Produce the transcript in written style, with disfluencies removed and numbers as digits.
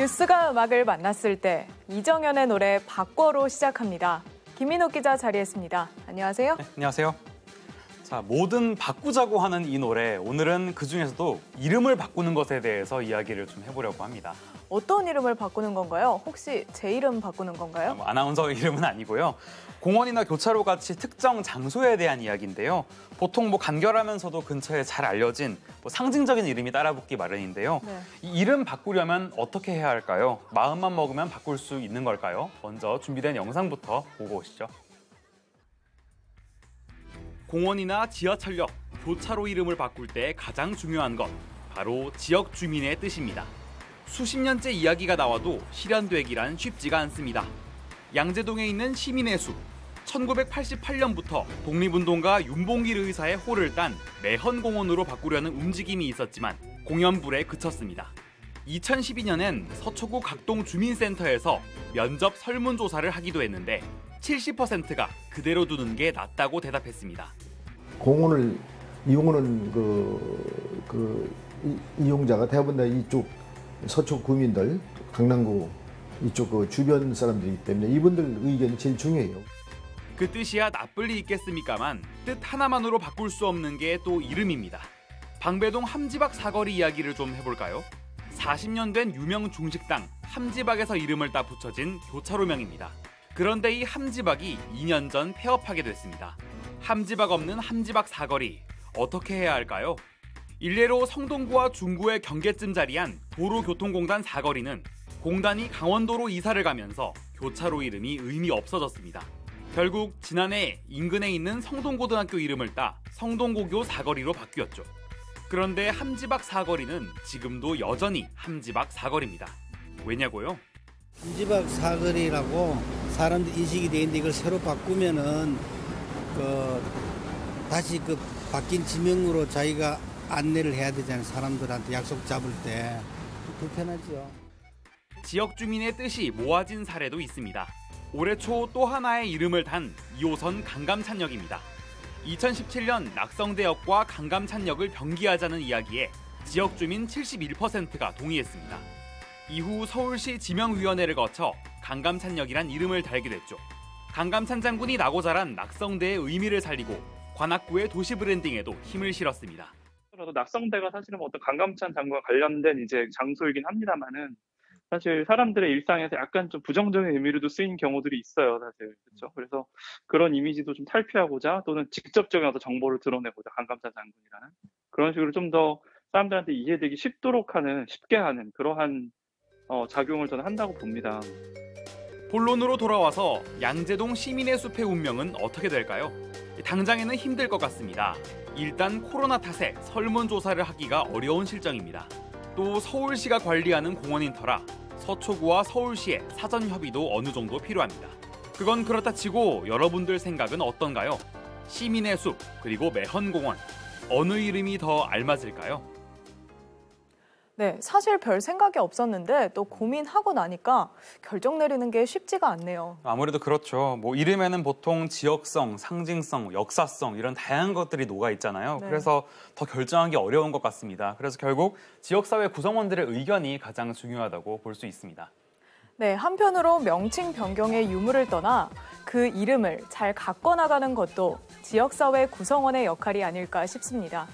뉴스가 음악을 만났을 때 이정현의 노래 바꿔로 시작합니다. 김민옥 기자 자리했습니다. 안녕하세요. 네, 안녕하세요. 자, 뭐든 바꾸자고 하는 이 노래, 오늘은 그중에서도 이름을 바꾸는 것에 대해서 이야기를 좀 해보려고 합니다. 어떤 이름을 바꾸는 건가요? 혹시 제 이름 바꾸는 건가요? 아나운서 이름은 아니고요. 공원이나 교차로 같이 특정 장소에 대한 이야기인데요. 보통 간결하면서도 근처에 잘 알려진 상징적인 이름이 따라붙기 마련인데요. 네. 이 이름 바꾸려면 어떻게 해야 할까요? 마음만 먹으면 바꿀 수 있는 걸까요? 먼저 준비된 영상부터 보고 오시죠. 공원이나 지하철역, 교차로 이름을 바꿀 때 가장 중요한 것, 바로 지역 주민의 뜻입니다. 수십 년째 이야기가 나와도 실현되기란 쉽지가 않습니다. 양재동에 있는 시민의 숲, 1988년부터 독립운동가 윤봉길 의사의 호를 딴 매헌공원으로 바꾸려는 움직임이 있었지만 공연불에 그쳤습니다. 2012년엔 서초구 각동 주민센터에서 면접 설문조사를 하기도 했는데 70%가 그대로 두는 게 낫다고 대답했습니다. 공원을 이용하는 이용자가 대부분 다 이쪽 서초 구민들, 강남구 이쪽 주변 사람들이기 때문에 이분들 의견이 제일 중요해요. 그 뜻이야 나쁠 리 있겠습니까만 뜻 하나만으로 바꿀 수 없는 게 또 이름입니다. 방배동 함지박 사거리 이야기를 좀 해볼까요? 40년 된 유명 중식당 함지박에서 이름을 따 붙여진 교차로명입니다. 그런데 이 함지박이 2년 전 폐업하게 됐습니다. 함지박 없는 함지박 사거리, 어떻게 해야 할까요? 일례로 성동구와 중구의 경계쯤 자리한 도로교통공단 사거리는 공단이 강원도로 이사를 가면서 교차로 이름이 의미 없어졌습니다. 결국 지난해 인근에 있는 성동고등학교 이름을 따 성동고교 사거리로 바뀌었죠. 그런데 함지박 사거리는 지금도 여전히 함지박 사거리입니다. 왜냐고요? 함지박 사거리라고 사람들 인식이 돼 있는데 이걸 새로 바꾸면은 다시 바뀐 지명으로 자기가 안내를 해야 되잖아요. 사람들한테 약속 잡을 때 불편하죠. 지역 주민의 뜻이 모아진 사례도 있습니다. 올해 초 또 하나의 이름을 단 2호선 강감찬역입니다. 2017년 낙성대역과 강감찬역을 병기하자는 이야기에 지역 주민 71%가 동의했습니다. 이후 서울시 지명위원회를 거쳐 강감찬역이란 이름을 달게 됐죠. 강감찬 장군이 나고 자란 낙성대의 의미를 살리고 관악구의 도시 브랜딩에도 힘을 실었습니다. 낙성대가 사실은 어떤 강감찬 장군과 관련된 장소이긴 합니다만은 사실 사람들의 일상에서 약간 좀 부정적인 의미로도 쓰인 경우들이 있어요, 사실. 그렇죠. 그래서 그런 이미지도 좀 탈피하고자 또는 직접적인 어떤 정보를 드러내고자 강감찬 장군이라는 그런 식으로 좀 더 사람들한테 이해되기 쉽게 하는 그러한 작용을 저는 한다고 봅니다. 본론으로 돌아와서 양재동 시민의 숲의 운명은 어떻게 될까요? 당장에는 힘들 것 같습니다. 일단 코로나 탓에 설문조사를 하기가 어려운 실정입니다. 또 서울시가 관리하는 공원인 터라 서초구와 서울시의 사전 협의도 어느 정도 필요합니다. 그건 그렇다 치고 여러분들 생각은 어떤가요? 시민의 숲 그리고 매헌공원 어느 이름이 더 알맞을까요? 네, 사실 별 생각이 없었는데 또 고민하고 나니까 결정 내리는 게 쉽지가 않네요. 아무래도 그렇죠. 이름에는 보통 지역성, 상징성, 역사성 이런 다양한 것들이 녹아 있잖아요. 네. 그래서 더 결정하기 어려운 것 같습니다. 그래서 결국 지역사회 구성원들의 의견이 가장 중요하다고 볼 수 있습니다. 네, 한편으로 명칭 변경의 유무를 떠나 그 이름을 잘 갖고 나가는 것도 지역사회 구성원의 역할이 아닐까 싶습니다.